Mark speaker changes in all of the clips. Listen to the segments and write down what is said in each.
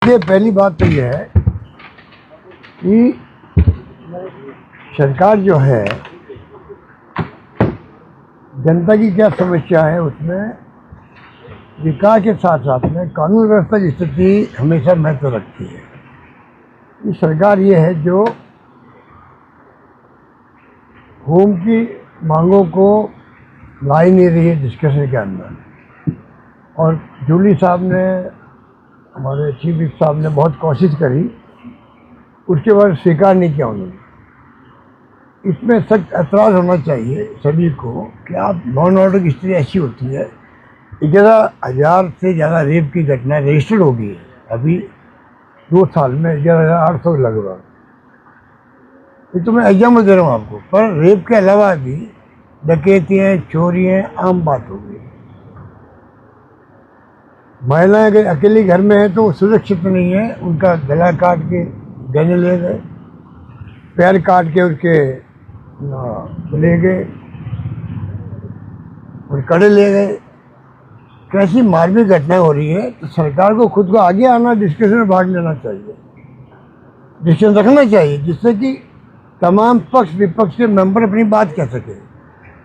Speaker 1: ये पहली बात तो ये है कि सरकार जो है जनता की क्या समस्या है, उसमें विकास के साथ साथ में कानून व्यवस्था की स्थिति हमेशा महत्व रखती है। ये सरकार ये है जो होम की मांगों को ला ही नहीं रही है डिस्कशन के अंदर। और जूली साहब ने, हमारे चीफ विप साहब ने बहुत कोशिश करी, उसके बाद स्वीकार नहीं किया उन्होंने। इसमें सख्त ऐतराज़ होना चाहिए सभी को कि आप लॉ एंड ऑर्डर की स्थिति ऐसी होती है। 11,000 से ज़्यादा रेप की घटनाएं रजिस्टर्ड हो गई है अभी 2 साल में, 11,800 लगभग। ये तो मैं एग्जाम्पल दे रहा हूँ आपको, पर रेप के अलावा भी डकैतियाँ, चोरियाँ आम बात हो गई। महिलाएं अगर अकेली घर में है तो वो सुरक्षित नहीं है। उनका गला काट के गले ले गए, पैर काट के उसके ले गए और कड़े ले गए। कैसी मार्मिक घटनाएं हो रही है। तो सरकार को खुद को आगे आना, डिस्कशन में भाग लेना चाहिए, डिसीजन रखना चाहिए, जिससे कि तमाम पक्ष विपक्ष के मेंबर अपनी बात कह सके।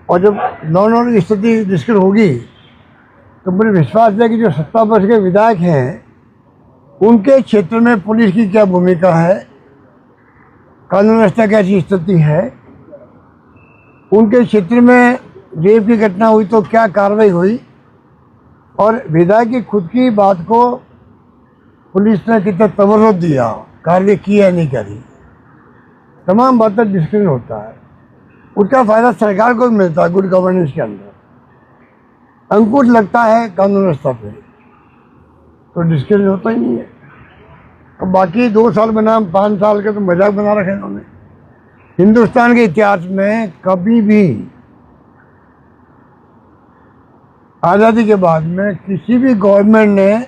Speaker 1: और जब लॉ एंड ऑर्डर की स्थिति डिस्कस होगी तो मुझे विश्वास है कि जो सत्ता पक्ष के विधायक हैं उनके क्षेत्र में पुलिस की क्या भूमिका है, कानून व्यवस्था कैसी स्थिति है, उनके क्षेत्र में रेप की घटना हुई तो क्या कार्रवाई हुई, और विधायक की खुद की बात को पुलिस ने कितना तवज्जो दिया, कार्रवाई की या नहीं करी, तमाम बातें डिस्कशन होता है। उसका फायदा सरकार को भी मिलता है। गुड गवर्नेंस के अंदर अंकुश लगता है कानून व्यवस्था पे, तो डिस्कशन होता ही नहीं है। अब बाकी 2 साल बनाम 5 साल के तो मजाक बना रखे उन्होंने। हिंदुस्तान के इतिहास में कभी भी आज़ादी के बाद में किसी भी गवर्नमेंट ने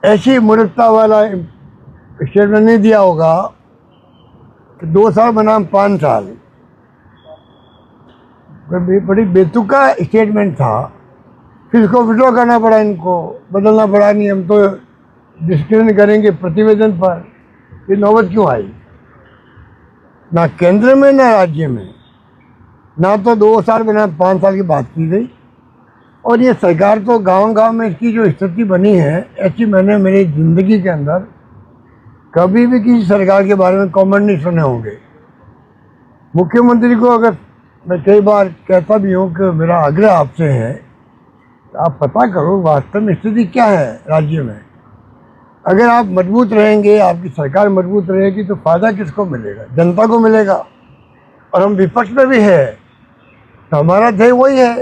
Speaker 1: ऐसी मूर्खता वाला स्टेटमेंट नहीं दिया होगा कि 2 साल बनाम 5 साल। बड़ी बेतुका स्टेटमेंट था, फिर इसको विड्रॉ करना पड़ा, इनको बदलना पड़ा। नहीं, हम तो डिस्कशन करेंगे प्रतिवेदन पर। ये नौबत क्यों आई? ना केंद्र में ना राज्य में, ना तो 2 साल बनाम 5 साल की बात की गई। और ये सरकार तो गांव-गांव में इसकी जो स्थिति बनी है, ऐसी मैंने मेरी ज़िंदगी के अंदर कभी भी किसी सरकार के बारे में कमेंट नहीं सुने होंगे। मुख्यमंत्री को अगर मैं कई बार कहता भी हूँ कि मेरा आग्रह आपसे है, आप पता करो वास्तव में स्थिति क्या है राज्य में। अगर आप मजबूत रहेंगे, आपकी सरकार मजबूत रहेगी, तो फायदा किसको मिलेगा? जनता को मिलेगा। और हम विपक्ष में भी है तो हमारा ध्येय वही है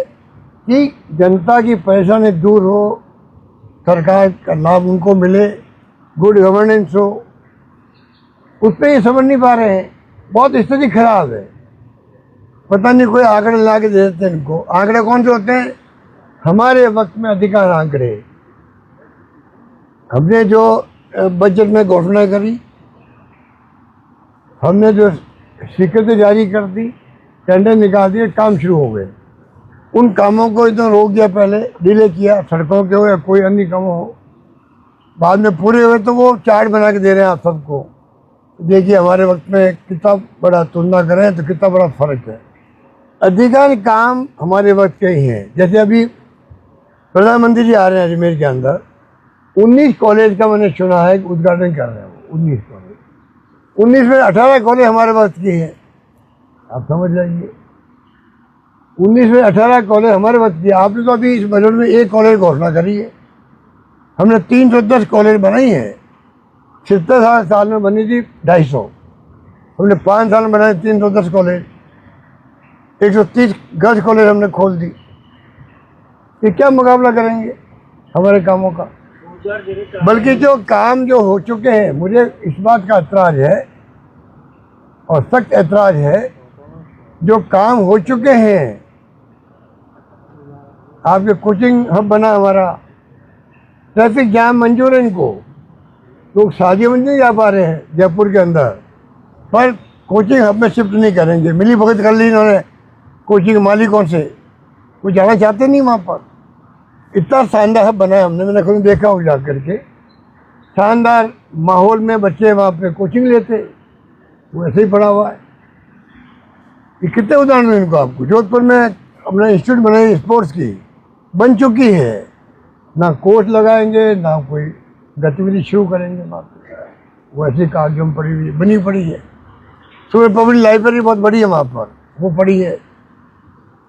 Speaker 1: कि जनता की परेशानी दूर हो, सरकार का लाभ उनको मिले, गुड गवर्नेंस हो। उस पर ये समझ नहीं पा रहे हैं। बहुत स्थिति खराब है। पता नहीं कोई आंकड़े ला के दे देते हैं इनको। आंकड़े कौन से होते हैं? हमारे वक्त में अधिकांश आंकड़े हमने जो बजट में घोषणा करी, हमने जो स्वीकृति जारी कर दी, टेंडर निकाल दिए, काम शुरू हो गए। उन कामों को इतना रोक दिया, पहले डिले किया, सड़कों के हो या कोई अन्य काम हो। बाद में पूरे हुए तो वो चार्ट बना के दे रहे हैं आप सबको। देखिए हमारे वक्त में कितना बड़ा तुलना करें तो कितना बड़ा फर्क है। अधिकांश काम हमारे वक्त के ही हैं। जैसे अभी प्रधानमंत्री जी आ रहे हैं अजमेर के अंदर, 19 कॉलेज का मैंने सुना है उद्घाटन कर रहे हैं वो। 19 कॉलेज, 19 में 18 कॉलेज हमारे वक्त के हैं। आप समझ जाइए, 19 में 18 कॉलेज हमारे वक्त के। आपने तो अभी इस बजट में 1 कॉलेज घोषणा करी है। हमने 310 कॉलेज बनाई है। 70 साल में बनी थी 250, हमने 5 साल में बनाए 310 कॉलेज। 130 गर्ल्स कॉलेज हमने खोल दी। ये क्या मुकाबला करेंगे हमारे कामों का? बल्कि जो काम जो हो चुके हैं, मुझे इस बात का ऐतराज़ है और सख्त ऐतराज़ है, जो काम हो चुके हैं। आपके कोचिंग हब बना हमारा, ट्रैफिक जाम मंजूर है इनको, लोग शादी में नहीं जा पा रहे हैं जयपुर के अंदर, पर कोचिंग हब में शिफ्ट नहीं करेंगे। मिली भगत कर ली इन्होंने कोचिंग मालिकों से, वो जाना चाहते नहीं वहाँ पर। इतना शानदार हब बनाया हमने, मैंने खुद देखा हूँ जा करके। शानदार माहौल में बच्चे वहाँ पे कोचिंग लेते, वो ऐसे ही पढ़ा हुआ है। ये कितने उदाहरण हैं इनको आपको। जोधपुर में अपना इंस्टीट्यूट बनाई स्पोर्ट्स की, बन चुकी है, ना कोच लगाएंगे ना कोई गतिविधि शुरू करेंगे वहाँ पे, वो ऐसी कागजों पड़ी हुई है, बनी पड़ी है। सुबह पब्लिक लाइब्रेरी बहुत बड़ी है वहाँ पर, वो पड़ी है।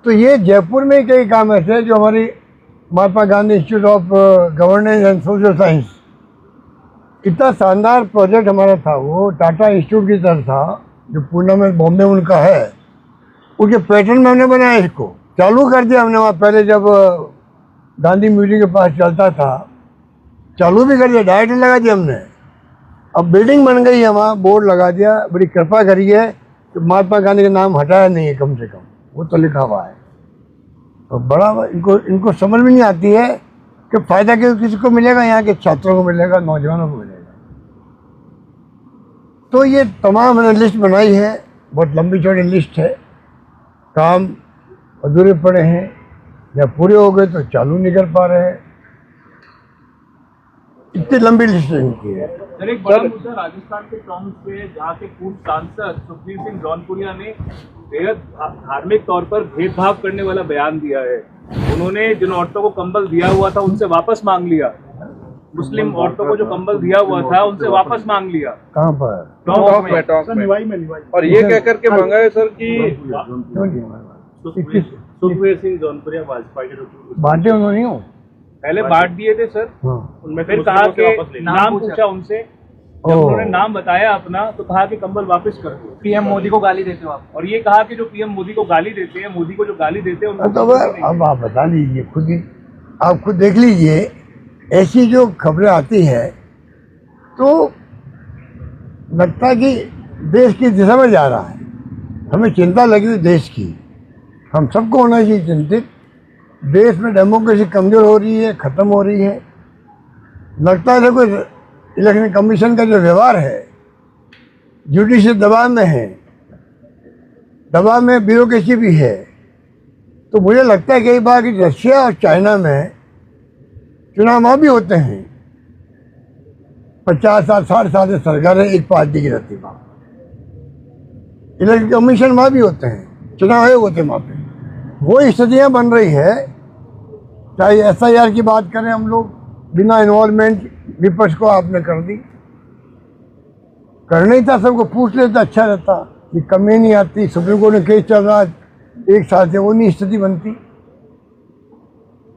Speaker 1: तो ये जयपुर में कई काम ऐसे हैं जो हमारी Mahatma Gandhi institute of governance and social science, इतना शानदार प्रोजेक्ट हमारा था, वो टाटा इंस्टीट्यूट की तरह था जो पूना में बॉम्बे उनका है, उसके पैटर्न में हमने बनाया, इसको चालू कर दिया हमने वहाँ। पहले जब गांधी म्यूजियम के पास चलता था, चालू भी कर दिया, डायरेक्ट लगा दिया हमने। अब बिल्डिंग बन गई है वहाँ, बोर्ड लगा दिया, बड़ी कृपा करी है कि महात्मा गांधी का नाम हटाया नहीं है, कम से कम वो तो लिखा हुआ है। तो बड़ा इनको समझ में नहीं आती है कि फायदा किसी को मिलेगा, यहाँ के छात्रों को मिलेगा, नौजवानों को मिलेगा। तो ये तमाम मैंने लिस्ट बनाई है, बहुत लंबी चौड़ी लिस्ट है। काम अधूरे पड़े हैं या पूरे हो गए तो चालू नहीं कर पा रहे हैं, इतनी लंबी लिस्ट इनकी है।
Speaker 2: सर, एक बड़ा मुद्दा राजस्थान के टॉन्ग पे, जहाँ के पूर्व सांसद सुखबीर सिंह जौनपुरिया ने बेहद धार्मिक तौर पर भेदभाव करने वाला बयान दिया है। उन्होंने जिन औरतों को कंबल दिया हुआ था उनसे वापस मांग लिया, मुस्लिम औरतों को जो कंबल दिया हुआ था उनसे वापस मांग लिया।
Speaker 1: कहाँ पर?
Speaker 2: टॉन्ग में। और ये कह करके मांगा है सर कि
Speaker 3: सुखबीर सिंह जौनपुरिया भाजपा के
Speaker 1: बांटे उन्होंने हो,
Speaker 2: पहले बांट दिए थे सर।
Speaker 1: हाँ।
Speaker 2: उनमें फिर कहा कि नाम पूछा उनसे, जब उन्होंने नाम बताया अपना तो कहा कि कंबल वापस कर दो।
Speaker 3: पीएम मोदी को गाली देते हो आप,
Speaker 2: और ये कहा कि जो पीएम मोदी को गाली देते हैं, मोदी को जो गाली देते हैं उनको
Speaker 1: तो अब आप बता लीजिए खुद ही, आप खुद देख लीजिए, ऐसी जो खबरें आती है तो लगता है कि देश की दिशा में जा रहा है। हमें चिंता लगी हुई देश की, हम सबको होना चाहिए चिंतित। देश में डेमोक्रेसी कमजोर हो रही है, खत्म हो रही है। लगता है देखो इलेक्शन कमीशन का जो व्यवहार है, जुडिशियल दबाव में है, दबाव में ब्यूरोक्रेसी भी है। तो मुझे लगता है कई बार कि रशिया और चाइना में चुनाव वहाँ भी होते हैं, 50 साल 60 साल से सरकारें एक पार्टी की रहती है। इलेक्शन कमीशन वहाँ भी होते हैं, चुनाव आयोग होते हैं वहाँ पे। वो स्थितियाँ बन रही है, चाहे SIR की बात करें हम लोग, बिना इन्वॉल्वमेंट विपक्ष को आपने कर दी, करना ही था, सबको पूछ लेता अच्छा रहता। ये कमी नहीं आती, सुप्रीम कोर्ट में केस चल रहा है 1 साल से, वो नहीं स्थिति बनती।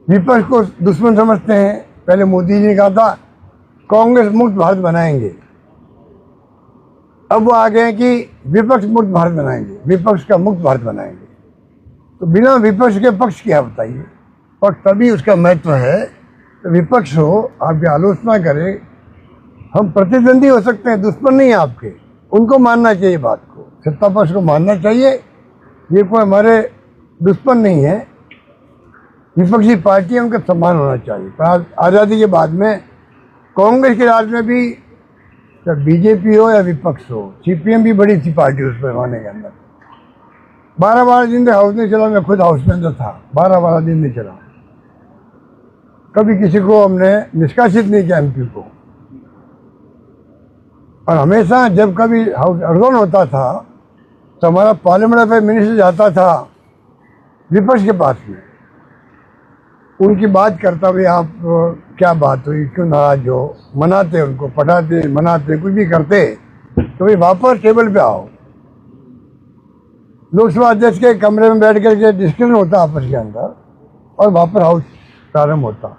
Speaker 1: विपक्ष को दुश्मन समझते हैं। पहले मोदी जी ने कहा था कांग्रेस मुक्त भारत बनाएंगे, अब वो आ गए कि विपक्ष मुक्त भारत बनाएंगे, विपक्ष का मुक्त भारत बनाएंगे। तो बिना विपक्ष के पक्ष क्या बताइए, पक्ष तभी उसका महत्व है। तो विपक्ष हो, आपकी आलोचना करे, हम प्रतिद्वंदी हो सकते हैं, दुश्मन नहीं है आपके, उनको मानना चाहिए, बात को सत्ता पक्ष को मानना चाहिए। ये कोई हमारे दुश्मन नहीं है, विपक्षी पार्टी है, उनका सम्मान होना चाहिए। पर आज़ादी के बाद में कांग्रेस के राज में भी, चाहे बीजेपी हो या विपक्ष हो, CPM भी बड़ी थी पार्टी उस पैमाने के अंदर। 12 दिन हाउस नहीं चला, मैं खुद हाउस में अंदर था, 12 दिन नहीं चला। कभी किसी को हमने निष्कासित नहीं किया MP को। और हमेशा जब कभी हाउस अर्जन होता था तो हमारा पार्लियामेंट अफेयर मिनिस्टर जाता था विपक्ष के पास में, उनकी बात करता, भाई आप क्या बात हुई, क्यों नाराज हो, मनाते उनको, पढ़ाते मनाते कुछ भी करते, तो भाई वापस टेबल पे आओ। लोकसभा अध्यक्ष के कमरे में बैठ करके डिस्कशन होता आपस के अंदर, और वापस हाउस प्रारंभ होता।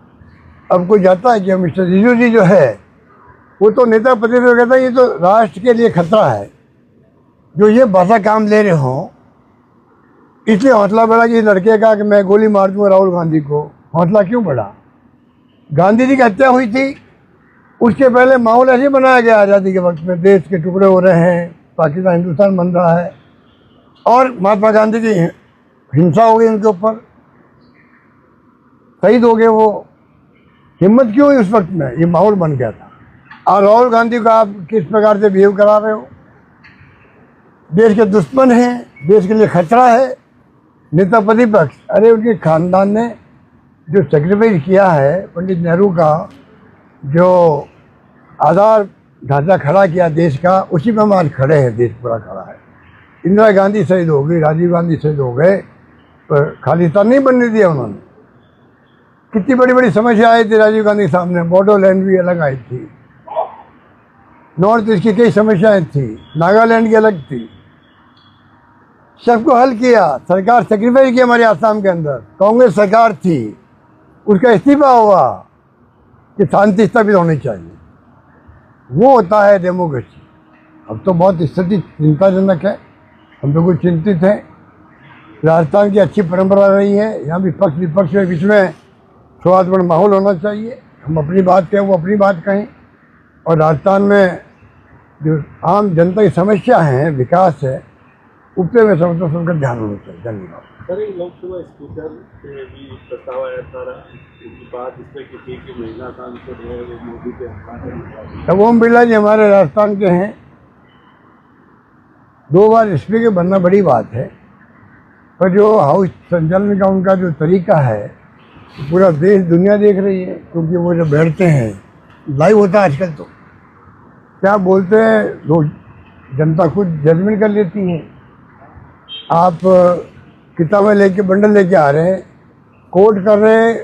Speaker 1: अब कोई जाता है कि मिस्टर रिजिजू जी जो है वो तो नेता प्रतिपक्ष कहता है ये तो राष्ट्र के लिए खतरा है, जो ये भाषा काम ले रहे हों, इसलिए हौसला बढ़ा कि लड़के का कि मैं गोली मार दूंगा राहुल गांधी को। हौसला क्यों बढ़ा? गांधी जी की हत्या हुई थी, उसके पहले माहौल ऐसे बनाया गया आज़ादी के वक्त में, देश के टुकड़े हो रहे हैं, पाकिस्तान हिंदुस्तान बन रहा है, और महात्मा गांधी की हिंसा हो गई उनके ऊपर, शहीद हो गए वो। हिम्मत क्यों हुई उस वक्त में? ये माहौल बन गया था। और राहुल गांधी को आप किस प्रकार से बिहेव करा रहे हो? देश के दुश्मन हैं, देश के लिए खतरा है, नेता प्रतिपक्ष। अरे उनके खानदान ने जो सेक्रीफाइस किया है, पंडित नेहरू का जो आधार ढांचा खड़ा किया देश का, उसी पर हम आज खड़े हैं, देश पूरा खड़ा है। इंदिरा गांधी शहीद हो गई, राजीव गांधी शहीद हो गए, पर खालिस्तान नहीं बनने दिया उन्होंने। कितनी बड़ी बड़ी समस्या आई थी राजीव गांधी सामने, बोडोलैंड भी अलग आई थी, नॉर्थ ईस्ट की कई समस्याएं थी, नागालैंड की अलग थी, सबको हल किया। सरकार सेक्रीफाइस की हमारे आसाम के अंदर, कांग्रेस सरकार थी, उसका इस्तीफा हुआ कि शांति स्थापित होनी चाहिए। वो होता है डेमोक्रेसी। अब तो बहुत स्थिति चिंताजनक है, हम लोग कुछ चिंतित हैं। राजस्थान की अच्छी परंपरा रही है, यहाँ भी पक्ष विपक्ष के बीच में सौहार्दपूर्ण माहौल होना चाहिए। हम अपनी बात कहें, वो अपनी बात कहें, और राजस्थान में जो आम जनता की समस्या है, विकास है, उस पर मैं समझता हूँ सबका ध्यान होना चाहिए। धन्यवाद।
Speaker 3: सर, ये लोकसभा स्पीकर से भी प्रस्ताव आया था, इसकी बात इसमें की थी कि महिला सांसद है वो मोदी पे हमला करेंगे।
Speaker 1: तब ओम बिरला जी हमारे राजस्थान के हैं, 2 बार स्पीकर बनना बड़ी बात है, पर जो हाउस संचालन का उनका जो तरीका है पूरा देश दुनिया देख रही है, क्योंकि वो जब बैठते हैं लाइव होता है आजकल, तो क्या बोलते हैं लोग, जनता खुद जजमेंट कर लेती है। आप किताबें लेके बंडल लेके आ रहे हैं, कोट कर रहे हैं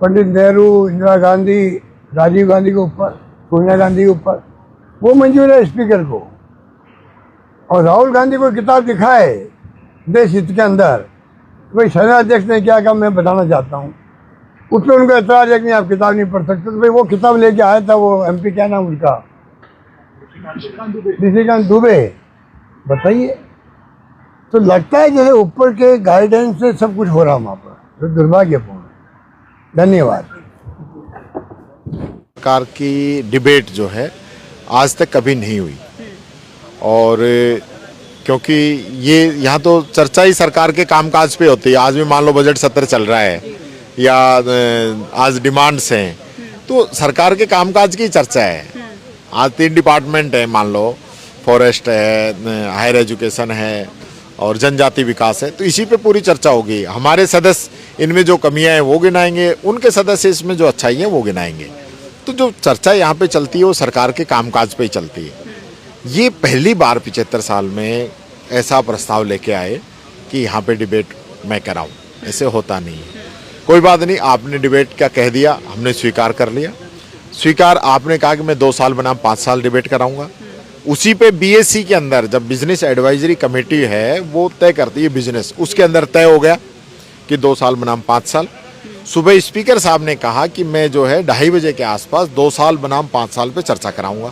Speaker 1: पंडित नेहरू, इंदिरा गांधी, राजीव गांधी के ऊपर, सोनिया गांधी के ऊपर, वो मंजूर है स्पीकर को। और राहुल गांधी को किताब दिखाए देश हित के अंदर, भाई सेनाध्यक्ष ने क्या कहा मैं बताना चाहता हूँ, उस पर उनका एतराज है कि आप किताब नहीं पढ़ सकते। तो भाई वो किताब लेके आया था, वो MP क्या नाम उनका, निशिकांत दुबे, बताइए। तो लगता है जैसे ऊपर के गाइडेंस से सब कुछ हो रहा वहाँ पर, तो दुर्भाग्यपूर्ण है। धन्यवाद।
Speaker 4: सरकार की डिबेट जो है आज तक कभी नहीं हुई, और क्योंकि ये यहाँ तो चर्चा ही सरकार के कामकाज पे होती है। आज भी मान लो बजट सत्र चल रहा है या आज डिमांड्स हैं, तो सरकार के कामकाज की चर्चा है। आज 3 डिपार्टमेंट है, मान लो फॉरेस्ट है, हायर एजुकेशन है और जनजाति विकास है, तो इसी पे पूरी चर्चा होगी। हमारे सदस्य इनमें जो कमियां हैं वो गिनाएंगे, उनके सदस्य इसमें जो अच्छाई है वो गिनाएंगे। तो जो चर्चा यहाँ पे चलती है वो सरकार के कामकाज पे ही चलती है। ये पहली बार 75 साल में ऐसा प्रस्ताव लेके आए कि यहाँ पे डिबेट मैं कराऊं, ऐसे होता नहीं है। कोई बात नहीं, आपने डिबेट क्या कह दिया, हमने स्वीकार कर लिया। स्वीकार आपने कहा कि मैं 2 साल बनाम 5 साल डिबेट कराऊंगा। उसी पे BSc के अंदर जब बिजनेस एडवाइजरी कमेटी है वो तय करती है बिजनेस, उसके अंदर तय हो गया कि 2 साल बनाम 5 साल। सुबह स्पीकर साहब ने कहा कि मैं जो है 2:30 बजे के आसपास 2 साल बनाम 5 साल पे चर्चा कराऊंगा।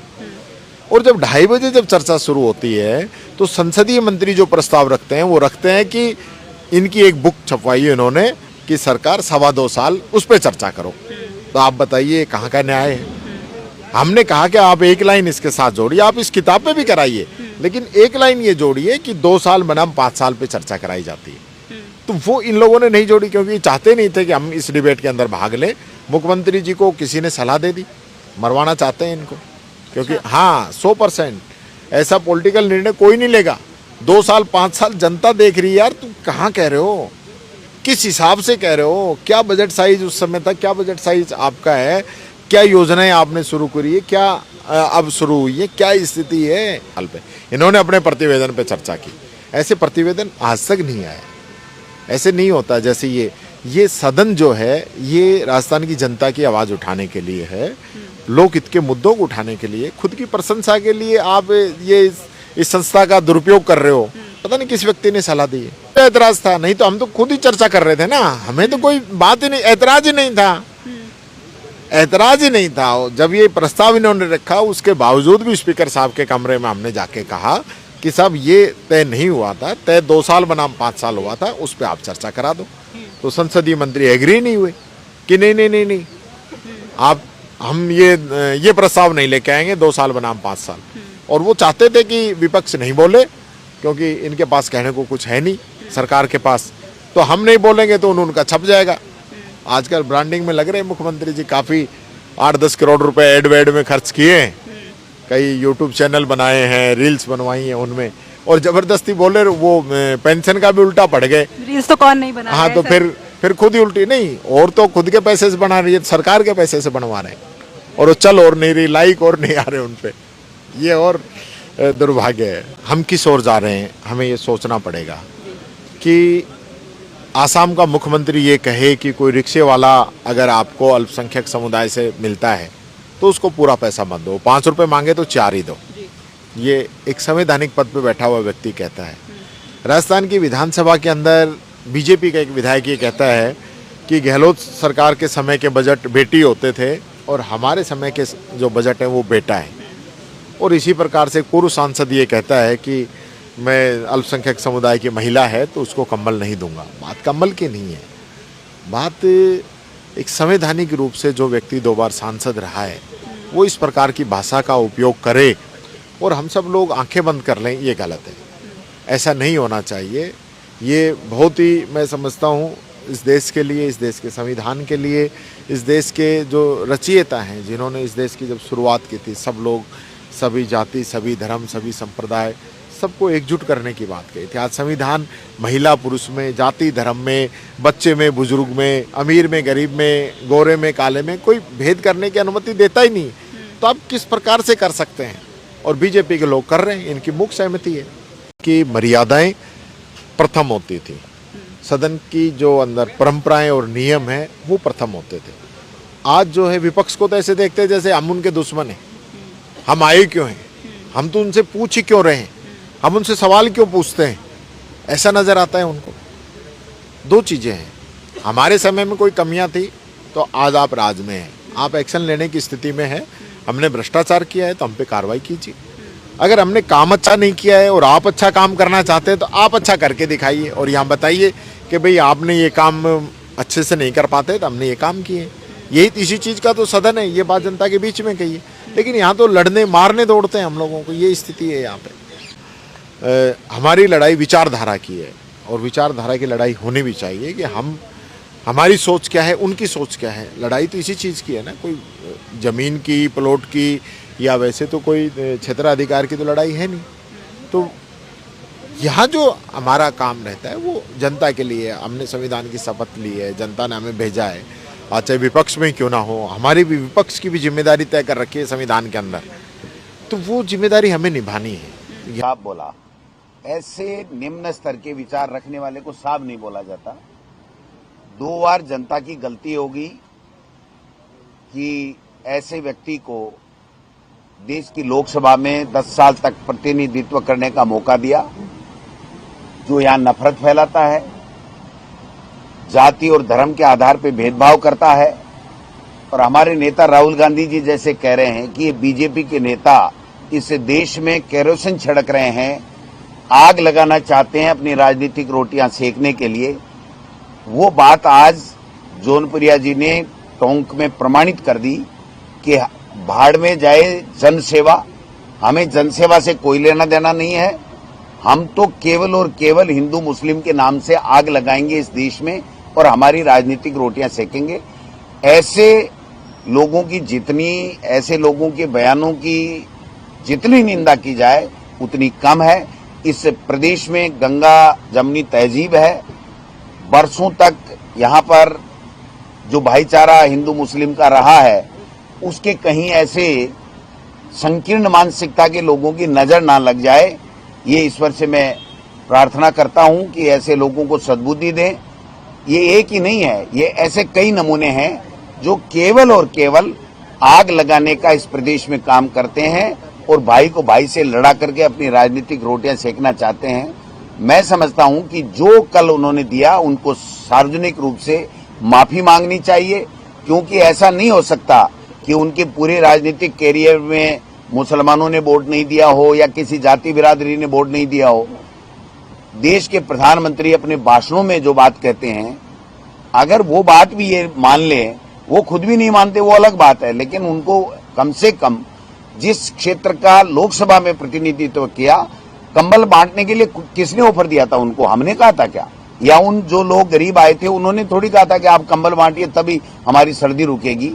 Speaker 4: और जब 2:30 बजे जब चर्चा शुरू होती है तो संसदीय मंत्री जो प्रस्ताव रखते हैं वो रखते हैं कि इनकी एक बुक छपवाई है इन्होंने कि सरकार 2.25 साल उस पर चर्चा करो। तो आप बताइए कहाँ का न्याय है। हमने कहा कि आप एक लाइन इसके साथ जोड़िए, आप इस किताब पे भी कराइए, लेकिन एक लाइन ये जोड़िए कि 2 साल बनाम 5 साल पे चर्चा कराई जाती है। तो वो इन लोगों ने नहीं जोड़ी क्योंकि चाहते नहीं थे कि हम इस डिबेट के अंदर भाग लें। मुख्यमंत्री जी को किसी ने सलाह दे दी, मरवाना चाहते हैं इनको, क्योंकि हाँ 100% ऐसा पॉलिटिकल निर्णय कोई नहीं लेगा। 2 साल 5 साल जनता देख रही है। यार तुम कहाँ कह रहे हो, किस हिसाब से कह रहे हो, क्या बजट साइज उस समय था, क्या बजट साइज आपका है, क्या योजनाएं आपने शुरू करी है, क्या अब शुरू हुई है, क्या स्थिति है हाल पे। इन्होंने अपने प्रतिवेदन पे चर्चा की। ऐसे प्रतिवेदन आज तक नहीं आया, ऐसे नहीं होता। जैसे ये सदन जो है ये राजस्थान की जनता की आवाज़ उठाने के लिए है, लोकहित के मुद्दों को उठाने के लिए, खुद की प्रशंसा के लिए आप ये इस संस्था का दुरुपयोग कर रहे हो। पता नहीं किस व्यक्ति ने सलाह दी है। ऐतराज था, नहीं तो हम तो खुद ही चर्चा कर रहे थे ना, हमें तो कोई बात ही नहीं, ऐतराज ही नहीं था, ऐतराज ही नहीं था। जब ये प्रस्ताव इन्होंने रखा उसके बावजूद भी स्पीकर साहब के कमरे में हमने जाके कहा कि साहब ये तय नहीं हुआ था, तय 2 साल बनाम 5 साल हुआ था, उस पर आप चर्चा करा दो। तो संसदीय मंत्री एग्री नहीं हुए कि नहीं आप हम ये प्रस्ताव नहीं लेके आएंगे 2 साल बनाम 5 साल। और वो चाहते थे कि विपक्ष नहीं बोले क्योंकि इनके पास कहने को कुछ है नहीं सरकार के पास, तो हम नहीं बोलेंगे तो उनका छप जाएगा। आजकल ब्रांडिंग में लग रहे हैं मुख्यमंत्री जी, काफ़ी 8-10 करोड़ रुपए एड में खर्च किए हैं, कई यूट्यूब चैनल बनाए हैं, रील्स बनवाई हैं उनमें, और ज़बरदस्ती बोले वो पेंशन का भी उल्टा पड़ गए।
Speaker 5: रील्स तो कौन नहीं बना रहा है।
Speaker 4: तो फिर खुद ही उल्टी नहीं, और तो खुद के पैसे से बना रही है, सरकार के पैसे से बनवा रहे हैं। और वो चल और नहीं रही, लाइक और नहीं आ रहे उन पे। ये और दुर्भाग्य है। हम किस ओर जा रहे हैं, हमें ये सोचना पड़ेगा कि आसाम का मुख्यमंत्री ये कहे कि कोई रिक्शे वाला अगर आपको अल्पसंख्यक समुदाय से मिलता है तो उसको पूरा पैसा मत दो, 5 रुपए मांगे तो 4 ही दो। ये एक संवैधानिक पद पे बैठा हुआ व्यक्ति कहता है। राजस्थान की विधानसभा के अंदर बीजेपी का एक विधायक ये कहता है कि गहलोत सरकार के समय के बजट बेटी होते थे और हमारे समय के जो बजट है वो बेटा है। और इसी प्रकार से पूर्व सांसद ये कहता है कि मैं अल्पसंख्यक समुदाय की महिला है तो उसको कंबल नहीं दूंगा। बात कंबल की नहीं है, बात एक संवैधानिक रूप से जो व्यक्ति 2 बार सांसद रहा है वो इस प्रकार की भाषा का उपयोग करे और हम सब लोग आंखें बंद कर लें, ये गलत है। ऐसा नहीं होना चाहिए। ये बहुत ही मैं समझता हूँ इस देश के लिए, इस देश के संविधान के लिए, इस देश के जो रचयिता हैं जिन्होंने इस देश की जब शुरुआत की थी, सब लोग, सभी जाति, सभी धर्म, सभी संप्रदाय, सबको एकजुट करने की बात कही थी। आज संविधान महिला पुरुष में, जाति धर्म में, बच्चे में बुजुर्ग में, अमीर में गरीब में, गोरे में काले में कोई भेद करने की अनुमति देता ही नहीं। तो आप किस प्रकार से कर सकते हैं? और बीजेपी के लोग कर रहे हैं, इनकी मुख्य सहमति है कि मर्यादाएं प्रथम होती थी, सदन की जो अंदर परंपराएं और नियम हैं वो प्रथम होते थे। आज जो है विपक्ष को तो ऐसे देखते हैं जैसे हम उनके दुश्मन हैं। हम आए क्यों हैं, हम तो उनसे पूछ ही क्यों रहे हैं, हम उनसे सवाल क्यों पूछते हैं, ऐसा नजर आता है उनको। 2 चीजें हैं, हमारे समय में कोई कमियां थी तो आज आप राज में हैं, आप एक्शन लेने की स्थिति में हैं। हमने भ्रष्टाचार किया है तो हम पे कार्रवाई कीजिए। अगर हमने काम अच्छा नहीं किया है और आप अच्छा काम करना चाहते हैं तो आप अच्छा करके दिखाइए और यहाँ बताइए कि भाई आपने ये काम अच्छे से नहीं कर पाते तो हमने ये काम किए। यही इसी चीज़ का तो सदन है, ये बात जनता के बीच में कहिए। लेकिन यहाँ तो लड़ने मारने दौड़ते हैं हम लोगों को, ये स्थिति है यहाँ पे। हमारी लड़ाई विचारधारा की है और विचारधारा की लड़ाई होनी भी चाहिए कि हमारी सोच क्या है, उनकी सोच क्या है। लड़ाई तो इसी चीज़ की है ना, कोई ज़मीन की, प्लॉट की या वैसे तो कोई क्षेत्राधिकार की तो लड़ाई है नहीं। तो यहाँ जो हमारा काम रहता है वो जनता के लिए। हमने संविधान की शपथ ली है, जनता ने हमें भेजा है, चाहे विपक्ष में क्यों ना हो, हमारी भी विपक्ष की भी जिम्मेदारी तय कर रखी है संविधान के अंदर, तो वो जिम्मेदारी हमें निभानी है।
Speaker 5: साफ बोला, ऐसे निम्न स्तर के विचार रखने वाले को साफ नहीं बोला जाता। 2 बार जनता की गलती होगी कि ऐसे व्यक्ति को देश की लोकसभा में 10 साल तक प्रतिनिधित्व करने का मौका दिया, जो यहां नफरत फैलाता है, जाति और धर्म के आधार पर भेदभाव करता है। और हमारे नेता राहुल गांधी जी जैसे कह रहे हैं कि ये बीजेपी के नेता इस देश में केरोसिन छिड़क रहे हैं, आग लगाना चाहते हैं अपनी राजनीतिक रोटियां सेकने के लिए। वो बात आज जौनपुरिया जी ने टोंक में प्रमाणित कर दी कि भाड़ में जाए जनसेवा, हमें जनसेवा से कोई लेना देना नहीं है। हम तो केवल और केवल हिंदू मुस्लिम के नाम से आग लगाएंगे इस देश में और हमारी राजनीतिक रोटियां सेकेंगे। ऐसे लोगों की ऐसे लोगों के बयानों की जितनी निंदा की जाए उतनी कम है। इस प्रदेश में गंगा जमनी तहजीब है, बरसों तक यहाँ पर जो भाईचारा हिंदू मुस्लिम का रहा है उसके कहीं ऐसे संकीर्ण मानसिकता के लोगों की नजर ना लग जाए, ये ईश्वर से मैं प्रार्थना करता हूं कि ऐसे लोगों को सद्बुद्धि दें। ये एक ही नहीं है, ये ऐसे कई नमूने हैं जो केवल और केवल आग लगाने का इस प्रदेश में काम करते हैं और भाई को भाई से लड़ा करके अपनी राजनीतिक रोटियां सेकना चाहते हैं। मैं समझता हूं कि जो कल उन्होंने दिया उनको सार्वजनिक रूप से माफी मांगनी चाहिए, क्योंकि ऐसा नहीं हो सकता कि उनके पूरे राजनीतिक कैरियर में मुसलमानों ने वोट नहीं दिया हो या किसी जाति बिरादरी ने वोट नहीं दिया हो। देश के प्रधानमंत्री अपने भाषणों में जो बात कहते हैं, अगर वो बात भी ये मान लें, वो खुद भी नहीं मानते वो अलग बात है, लेकिन उनको कम से कम जिस क्षेत्र का लोकसभा में प्रतिनिधित्व किया, कंबल बांटने के लिए किसने ऑफर दिया था उनको? हमने कहा था क्या? या उन जो लोग गरीब आए थे उन्होंने थोड़ी कहा था कि आप कंबल बांटिए तभी हमारी सर्दी रुकेगी?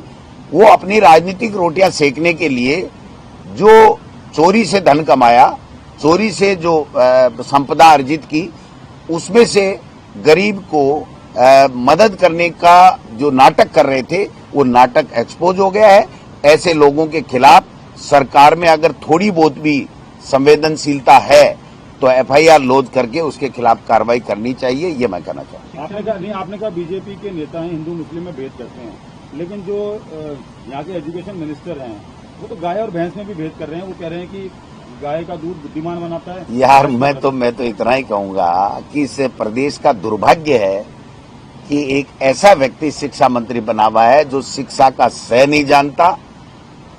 Speaker 5: वो अपनी राजनीतिक रोटियां सेकने के लिए जो चोरी से धन कमाया, चोरी से जो संपदा अर्जित की, उसमें से गरीब को मदद करने का जो नाटक कर रहे थे वो नाटक एक्सपोज हो गया है। ऐसे लोगों के खिलाफ सरकार में अगर थोड़ी बहुत भी संवेदनशीलता है तो एफआईआर लोड करके उसके खिलाफ कार्रवाई करनी चाहिए, ये मैं कहना चाहूँ।
Speaker 3: आपने कहा बीजेपी के नेता हैं हिंदू मुस्लिम में भेद करते हैं, लेकिन जो यहाँ के एजुकेशन मिनिस्टर हैं वो तो गाय और भैंस में भी भेद कर रहे हैं। वो कह रहे हैं कि गाय का दूध बुद्धिमान बनाता है।
Speaker 5: यार मैं तो इतना ही कहूंगा कि इस प्रदेश का दुर्भाग्य है कि एक ऐसा व्यक्ति शिक्षा मंत्री बना हुआ है जो शिक्षा का सह नहीं जानता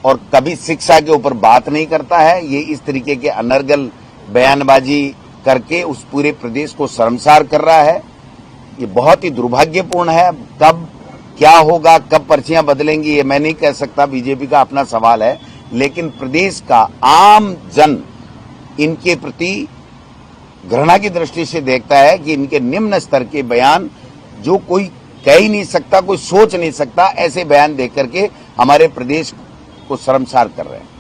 Speaker 5: और कभी शिक्षा के ऊपर बात नहीं करता है। ये इस तरीके के अनर्गल बयानबाजी करके उस पूरे प्रदेश को शर्मसार कर रहा है। ये बहुत ही दुर्भाग्यपूर्ण है। कब क्या होगा, कब पर्चियां बदलेंगी, ये मैं नहीं कह सकता, बीजेपी का अपना सवाल है। लेकिन प्रदेश का आम जन इनके प्रति घृणा की दृष्टि से देखता है कि इनके निम्न स्तर के बयान जो कोई कह ही नहीं सकता, कोई सोच नहीं सकता, ऐसे बयान देख करके हमारे प्रदेश को शर्मसार कर रहे हैं।